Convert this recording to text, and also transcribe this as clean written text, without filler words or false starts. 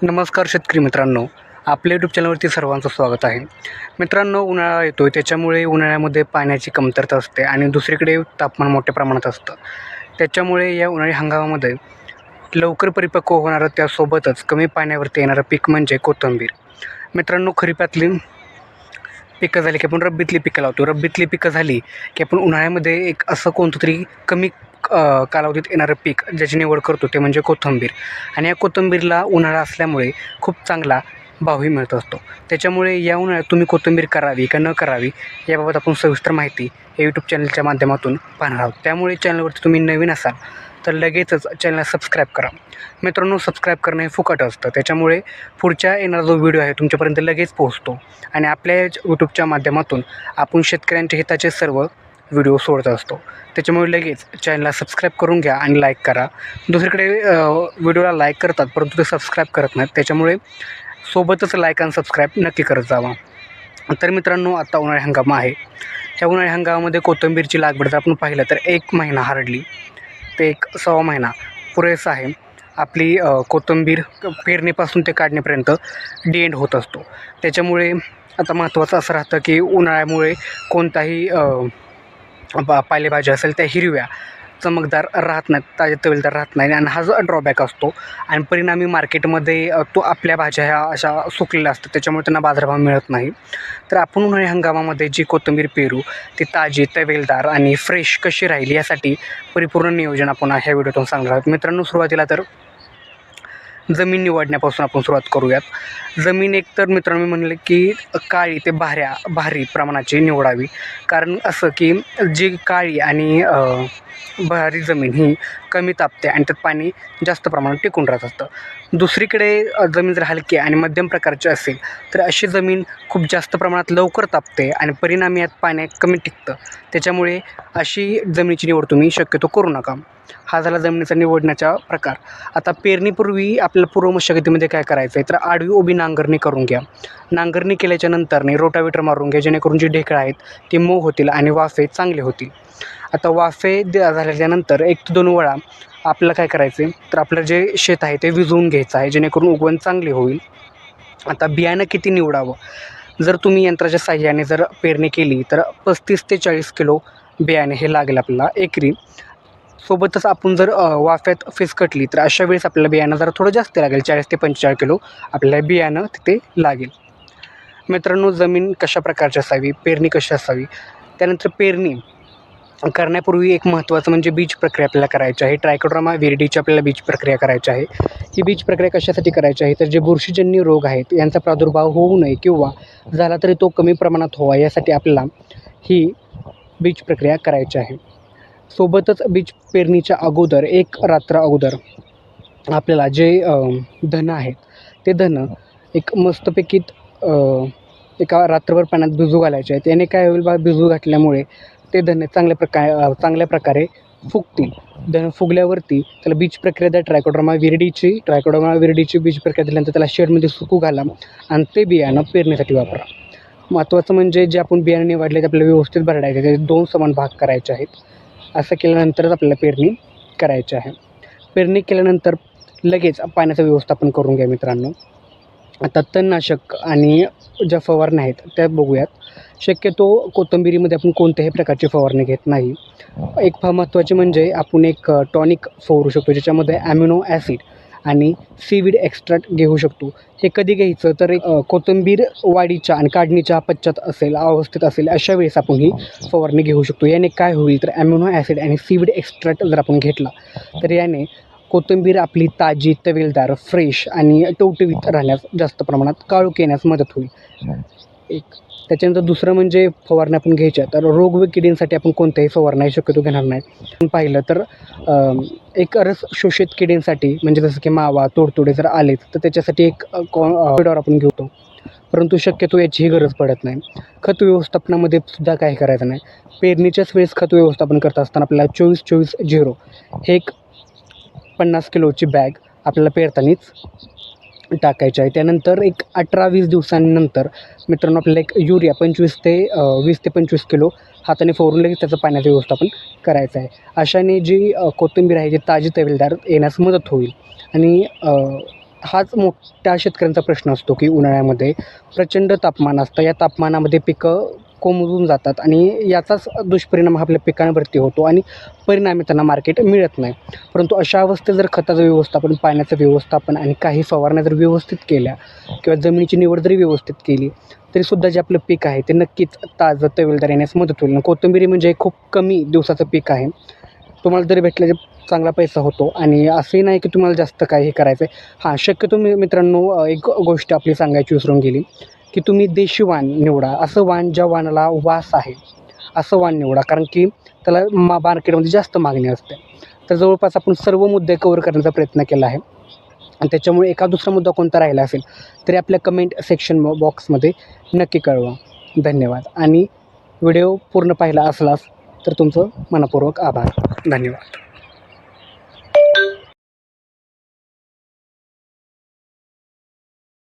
नमस्कार शेतकरी मित्रांनो, आपल्या यूट्यूब चॅनलवरती सर्वांचं स्वागत आहे. मित्रांनो, उन्हाळा येतो आहे, त्याच्यामुळे उन्हाळ्यामध्ये पाण्याची कमतरता असते आणि दुसरीकडे तापमान मोठ्या प्रमाणात असतं. त्याच्यामुळे या उन्हाळी हंगामामध्ये लवकर परिपक्व होणारं, त्यासोबतच कमी पाण्यावरती येणारं पीक म्हणजे कोथिंबीर. मित्रांनो, खरीपातली पिकं झाली की आपण रब्बीतली पिकं लावतो. रब्बीतली पिकं झाली की आपण उन्हाळ्यामध्ये एक असं कोणतं तरी कमी कालावधीत येणारं पीक ज्याची निवड करतो, ते म्हणजे कोथिंबीर. आणि या कोथिंबीरला उन्हाळा असल्यामुळे खूप चांगला भावही मिळत असतो. त्याच्यामुळे या उन्हाळ्यात तुम्ही कोथिंबीर करावी का न करावी याबाबत आपण सविस्तर माहिती या यूट्यूब चॅनलच्या माध्यमातून पाहणार आहोत. त्यामुळे चॅनलवरती तुम्ही नवीन असाल तर लगेचच चॅनलला सबस्क्राईब करा. मित्रांनो, सबस्क्राईब करणं हे फुकट असतं. त्याच्यामुळे पुढच्या येणारा जो व्हिडिओ आहे तुमच्यापर्यंत लगेच पोहोचतो आणि आपल्या यूट्यूबच्या माध्यमातून आपण शेतकऱ्यांच्या हिताचे सर्व व्हिडिओ सोडत असतो. त्याच्यामुळे लगेच चॅनलला सबस्क्राईब करून घ्या आणि लाईक करा. दुसरीकडे व्हिडिओला लाईक करतात परंतु ते सबस्क्राईब करत नाहीत. त्याच्यामुळे सोबतच लाईक आणि सबस्क्राईब नक्की करत जावा. तर मित्रांनो, आता उन्हाळी हंगाम आहे. ह्या उन्हाळी हंगामामध्ये कोथिंबीरची लागवड जर आपण पाहिलं तर 1 महिना हार्डली ते 1.25 महिना पुरेसा आहे. आपली कोथिंबीर पेरणीपासून ते काढणीपर्यंत एंड होत असतो. त्याच्यामुळे आता महत्त्वाचं असं राहतं की उन्हाळ्यामुळे कोणताही पालेभाज्या असेल त्या हिरव्या चमकदार राहत नाहीत, ताज्या तवेलदार राहत नाही आणि हा जो ड्रॉबॅक असतो. आणि परिणामी मार्केटमध्ये तो आपल्या भाज्या ह्या अशा सुकलेल्या असतात, त्याच्यामुळे त्यांना बाजारभाव मिळत नाही. तर आपण उन्हाळी हंगामामध्ये जी कोथिंबीर पेरू ती ताजी, तवेलदार आणि फ्रेश कशी राहील यासाठी परिपूर्ण नियोजन आपण ह्या व्हिडिओतून सांगणार आहोत. मित्रांनो, सुरुवातीला तर जमीन निवडण्यापासून आपण सुरुवात करूयात. जमीन एक तर मित्रांनो मी म्हणले की काळी ते भारी प्रमाणाची निवडावी. कारण असं की जी काळी आणि भारी जमीन ही कमी तापते आणि त्यात पाणी जास्त प्रमाणात टिकून राहत असतं. दुसरीकडे जमीन जर हलकी आणि मध्यम प्रकारची असेल तर अशी जमीन खूप जास्त प्रमाणात लवकर तापते आणि परिणामी यात पाणी कमी टिकतं. त्याच्यामुळे अशी जमिनीची निवड तुम्ही शक्यतो करू नका. हा झाला जमिनीचा निवडण्याचा प्रकार. आता पेरणीपूर्वी आपल्याला पूर्व मशागतीमध्ये काय करायचं आहे तर आडवी उभी नांगरणी करून घ्या. नांगरणी केल्याच्या नंतरने रोटावेटर मारून घ्या, जेणेकरून जी ढेकळं आहेत ती मऊ होतील आणि वाफे चांगले होतील. आता वाफे झाल्याच्यानंतर 1 ते 2 वेळा आपल्याला काय करायचं आहे तर आपलं जे शेत आहे ते विजवून घ्यायचं आहे, जेणेकरून उगवण चांगली होईल. आता बियाणं किती निवडावं, जर तुम्ही यंत्राच्या साहाय्याने जर पेरणी केली तर 35 ते 40 किलो बियाणे हे लागेल आपल्याला एकरी. सोबतच आपण जर वाफ्यात फिसकटली तर अशा वेळेस आपल्याला बियाणं जरा थोडं जास्त लागेल, 40 ते 45 किलो आपल्याला बियाणं तिथे लागेल. मित्रांनो, जमीन कशा प्रकारची असावी, पेरणी कशी असावी, त्यानंतर पेरणी करण्यापूर्वी एक महत्त्वाचं म्हणजे बीज प्रक्रिया आपल्याला करायची आहे. ट्रायकोडर्मा विरिडीची आपल्याला बीज प्रक्रिया करायची आहे. ही बीज प्रक्रिया कशासाठी करायची आहे तर जे बुरशीजन्य रोग आहेत यांचा प्रादुर्भाव होऊ नये किंवा झाला तरी तो कमी प्रमाणात व्हावा यासाठी आपल्याला ही बीज प्रक्रिया करायची आहे. सोबतच बीज पेरणीच्या अगोदर 1 रात्र अगोदर आपल्याला जे धनं आहेत ते धनं एक मस्तपैकी एका रात्रभर पाण्यात भिजू घालायचे आहेत. याने काय होईल भिजू घातल्यामुळे ते धने चांगल्या प्रकारे फुगतील. धनं फुगल्यावरती त्याला बीज प्रक्रिया द्या. ट्रायकोडर्मा विरिडीची बीज प्रक्रिया दिल्यानंतर त्याला शेडमध्ये सुकू घाला आणि ते बियाणं पेरणीसाठी वापरा. महत्त्वाचं म्हणजे जे आपण बियाणं निवडले ते आपल्याला व्यवस्थित भरडायचे, ते 2 समान भाग करायचे आहेत. असं केल्यानंतरच आपल्याला पेरणी करायची आहे. पेरणी केल्यानंतर लगेच पाण्याचं व्यवस्थापन करून घ्या. मित्रांनो, आता तणनाशक आणि ज्या फवारण्या आहेत त्या बघूयात. शक्यतो कोथिंबीरीमध्ये आपण कोणत्याही प्रकारची फवारणी घेत नाही. एक महत्त्वाची म्हणजे आपण एक टॉनिक फवारू शकतो, ज्याच्यामध्ये ॲमिनो ॲसिड आणि सीवीड एक्स्ट्रॅक्ट घेऊ शकतो. हे कधी घ्यायचं तर कोथिंबीर वाढीच्या आणि काढणीच्या पश्चात अवस्थेत असेल अशा वेळेस आपण ही फवारणी घेऊ शकतो. याने काय होईल तर ॲमिनो ॲसिड आणि सीवीड एक्स्ट्रॅक्ट जर आपण घेतला तर याने कोथिंबीर आपली ताजी, तवेलदार, फ्रेश आणि टवटवीत राहण्यास, जास्त प्रमाणात काळोख येण्यास मदत होईल. त्याच्यानंतर दुसरं म्हणजे फवारण्या आपण घ्यायच्या तर रोग व किडींसाठी आपण कोणत्याही फवारण्या शक्यतो घेणार नाही. आपण पाहिलं तर एक रस शोषित किडींसाठी म्हणजे जसं की मावा, तोडतोडे जर आलेच तर त्याच्यासाठी एक कॉरिडॉर आपण घेतो, परंतु शक्यतो याचीही गरज पडत नाही. खत व्यवस्थापनामध्ये सुद्धा काही करायचं नाही. पेरणीच्याच वेळेस खत व्यवस्थापन करत असताना आपल्याला 24-24-0 हे एक 50 किलोची बॅग आपल्याला पेरतानीच टाकायची आहे. त्यानंतर एक 18-20 दिवसांनंतर मित्रांनो आपल्याला एक युरिया 20 ते 25 किलो हाताने फवारून लगेच त्याचं पाण्याचं व्यवस्थापन करायचं आहे. अशाने जी कोथिंबीर आहे जी ताजी तवेलदार येण्यास मदत होईल आणि हाच मोठ्या शेतकऱ्यांचा प्रश्न असतो की उन्हाळ्यामध्ये प्रचंड तापमान असतं. या तापमानामध्ये पिकं कोमेजून जातात आणि याचाच दुष्परिणाम आपल्या पिकांवरती होतो आणि परिणामी त्यांना मार्केट मिळत नाही. परंतु अशा अवस्थेत जर खताचं व्यवस्थापन, पाण्याचं व्यवस्थापन आणि काही फवारण्या जर व्यवस्थित केल्या किंवा जमिनीची निवड जरी व्यवस्थित केली तरीसुद्धा जे आपलं पीक आहे ते नक्कीच ताजं तवेलदार येण्यास मदत होईल. कोथिंबीर म्हणजे खूप कमी दिवसाचं पीक आहे. तुम्हाला जरी भेटलं चांगला पैसा होतो आणि असंही नाही की तुम्हाला जास्त काही हे करायचं आहे. हां, शक्यतो मित्रांनो एक गोष्ट आपली सांगायची विसरून गेली की तुम्ही देशी वाण निवडा. असं वाण ज्या वाणाला वास आहे असं वाण निवडा, कारण की त्याला मार्केटमध्ये जास्त मागणी असते. तर जवळपास आपण सर्व मुद्दे कव्हर करण्याचा प्रयत्न केला आहे आणि त्याच्यामुळे एका दुसरा मुद्दा कोणता राहिला असेल तरी आपल्या कमेंट सेक्शन बॉक्समध्ये नक्की कळवा. धन्यवाद. आणि व्हिडिओ पूर्ण पाहिला असलास तर तुमचं मनःपूर्वक आभार. धन्यवाद.